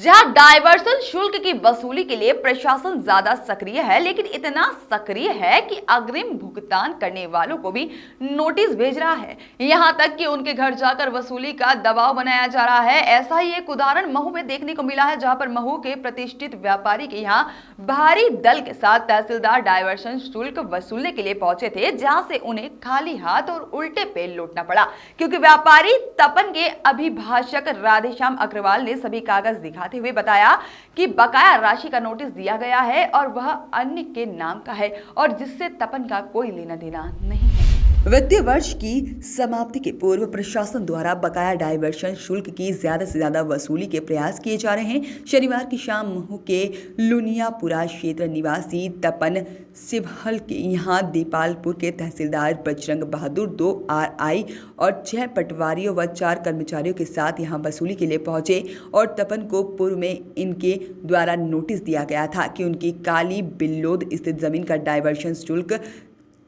जहां डायवर्सन शुल्क की वसूली के लिए प्रशासन ज्यादा सक्रिय है, लेकिन इतना सक्रिय है कि अग्रिम भुगतान करने वालों को भी नोटिस भेज रहा है। यहां तक कि उनके घर जाकर वसूली का दबाव बनाया जा रहा है। ऐसा ही एक उदाहरण महू में देखने को मिला है, जहां पर महू के प्रतिष्ठित व्यापारी के यहां भारी दल के साथ तहसीलदार डायवर्सन शुल्क वसूलने के लिए पहुंचे थे, जहां से उन्हें खाली हाथ और उल्टे पैर लौटना पड़ा, क्योंकि व्यापारी तपन के अभिभाषक राधेश्याम अग्रवाल ने सभी कागज दिखाते हुए बताया कि बकाया राशि का नोटिस दिया गया है और वह अन्य के नाम का है और जिससे तपन का कोई लेना देना नहीं है। वित्तीय वर्ष की समाप्ति के पूर्व प्रशासन द्वारा बकाया डायवर्शन शुल्क की ज्यादा से ज्यादा वसूली के प्रयास किए जा रहे हैं। शनिवार की शाम महू के लुनियापुरा क्षेत्र निवासी तपन सिवहल के यहाँ दीपालपुर के तहसीलदार बजरंग बहादुर 2 RI और 6 पटवारियों व 4 कर्मचारियों के साथ यहाँ वसूली के लिए पहुंचे और तपन को पूर्व में इनके द्वारा नोटिस दिया गया था कि उनकी काली बिल्लोद स्थित जमीन का डायवर्शन शुल्क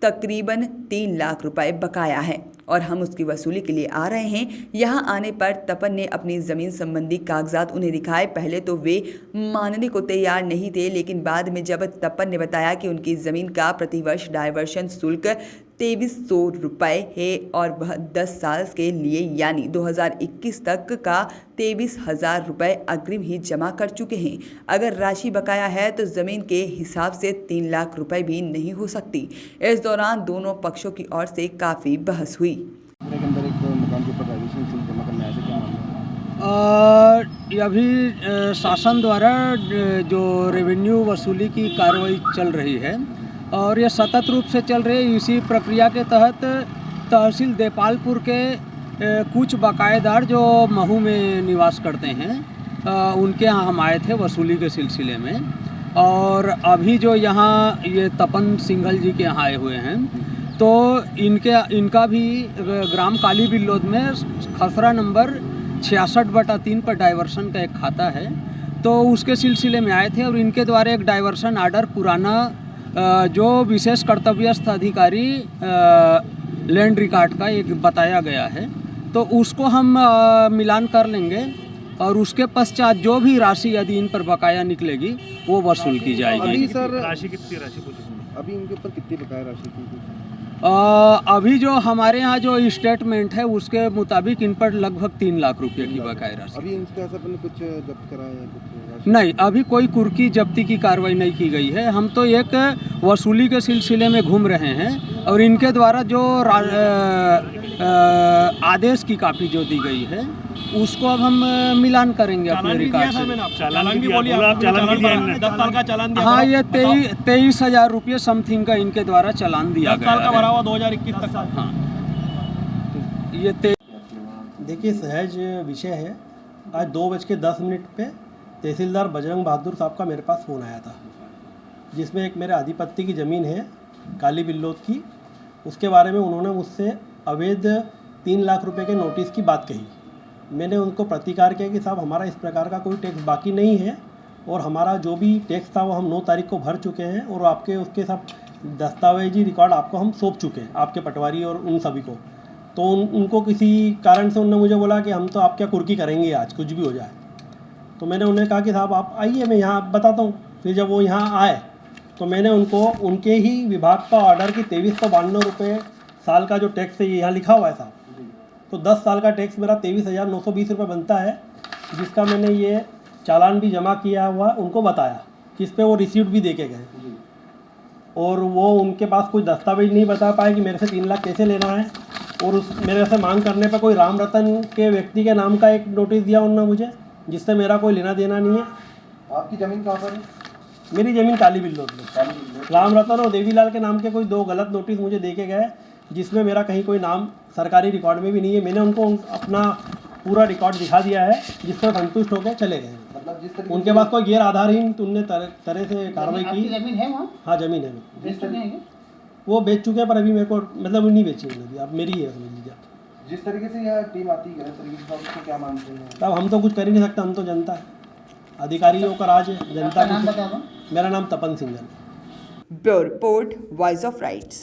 तकरीबन 3 लाख रुपए बकाया है और हम उसकी वसूली के लिए आ रहे हैं। यहाँ आने पर तपन ने अपनी ज़मीन संबंधी कागजात उन्हें दिखाए। पहले तो वे मानने को तैयार नहीं थे, लेकिन बाद में जब तपन ने बताया कि उनकी ज़मीन का प्रतिवर्ष डायवर्शन शुल्क 2300 रुपये है और वह 10 साल के लिए यानी 2021 तक का 23,000 रुपये अग्रिम ही जमा कर चुके हैं। अगर राशि बकाया है तो ज़मीन के हिसाब से 3 लाख रुपए भी नहीं हो सकती। इस दौरान दोनों पक्षों की ओर से काफ़ी बहस हुई। अभी शासन द्वारा जो रेवेन्यू वसूली की कार्रवाई चल रही है और ये सतत रूप से चल रही है। इसी प्रक्रिया के तहत तहसील देपालपुर के कुछ बकायेदार जो महू में निवास करते हैं उनके यहाँ हम आए थे वसूली के सिलसिले में। और अभी जो यहाँ ये तपन सिंघल जी के यहाँ आए हुए हैं, तो इनका भी ग्राम काली बिल्लोद में खसरा नंबर 66/3 पर डाइवर्सन का एक खाता है, तो उसके सिलसिले में आए थे और इनके द्वारा एक डाइवर्सन आर्डर पुराना जो विशेष कर्तव्यस्थ अधिकारी लैंड रिकॉर्ड का एक बताया गया है, तो उसको हम मिलान कर लेंगे और उसके पश्चात जो भी राशि यदि इन पर बकाया निकलेगी वो वसूल की जाएगी। अभी सर राशि कितनी अभी इनके ऊपर कितनी बकाया राशि की? अभी जो हमारे यहाँ जो स्टेटमेंट है उसके मुताबिक इन पर लगभग 3 लाख रुपए की बकाया राशि। अभी इनका ऐसा कुछ जब्त करा है? नहीं, अभी कोई कुर्की जब्ती की कार्रवाई नहीं की गई है। हम तो एक वसूली के सिलसिले में घूम रहे हैं और इनके द्वारा जो आदेश की कापी जो दी गई है उसको अब हम मिलान करेंगे अपने रिकॉर्ड से। हाँ, ये 23,000 रुपये समथिंग का इनके द्वारा चालान दिया गया है। 2021 तक। हाँ, ये देखिए, सहज विषय है। आज 2:10 पे तहसीलदार बजरंग बहादुर साहब का मेरे पास फ़ोन आया था, जिसमें एक मेरे आधिपत्य की ज़मीन है काली बिल्लोद की, उसके बारे में उन्होंने मुझसे अवैध 3 लाख रुपए के नोटिस की बात कही। मैंने उनको प्रतिकार किया कि साहब, हमारा इस प्रकार का कोई टैक्स बाकी नहीं है और हमारा जो भी टैक्स था वो हम 9 तारीख को भर चुके हैं और आपके उसके सब दस्तावेजी रिकॉर्ड आपको हम सौंप चुके हैं, आपके पटवारी और उन सभी को। तो उनको किसी कारण से उन्होंने मुझे बोला कि हम तो आप क्या कुर्की करेंगे, आज कुछ भी हो जाए। तो मैंने उन्हें कहा कि साहब आप आइए, मैं यहाँ बताता हूँ। फिर जब वो यहाँ आए तो मैंने उनको उनके ही विभाग का ऑर्डर की 2392 रुपये साल का जो टैक्स है, ये यहाँ लिखा हुआ है साहब, तो 10 साल का टैक्स मेरा 23,920 रुपये बनता है, जिसका मैंने ये चालान भी जमा किया हुआ उनको बताया, जिस पे वो रिसीप्ट भी दे के गए। और वो उनके पास कोई दस्तावेज नहीं बता पाए कि मेरे से 3 लाख कैसे लेना है। और उस मेरे से मांग करने पर कोई राम रतन के व्यक्ति के नाम का एक नोटिस दिया उन्होंने मुझे, जिससे मेरा कोई लेना देना नहीं है। आपकी ज़मीन कहाँ पर है? मेरी ज़मीन काली बिल्लोद में। राम रतन और देवीलाल के नाम के कोई 2 गलत नोटिस मुझे दे के गए, जिसमें मेरा कहीं कोई नाम सरकारी रिकॉर्ड में भी नहीं है। मैंने उनको अपना पूरा रिकॉर्ड दिखा दिया है, जिस पर संतुष्ट होकर चले गए। मतलब जिस तरह उनके पास कोई गैर आधारहीन तुमने तरह से कार्रवाई की। ज़मीन है वहाँ? हाँ, ज़मीन है। बेच चुके हैं? वो बेच चुके हैं, पर अभी मेरे को मतलब नहीं बेची उन्होंने, अब मेरी है, समझ लीजिए। जिस तरीके से यह टीम आती है गलत तरीके से, उसको क्या मानते हैं? तब हम तो कुछ कर ही नहीं सकते, हम तो जनता है, अधिकारियों का राज है, जनता नाम को। बता दो। मेरा नाम Tapan Singhal. Bureau report, voice of rights.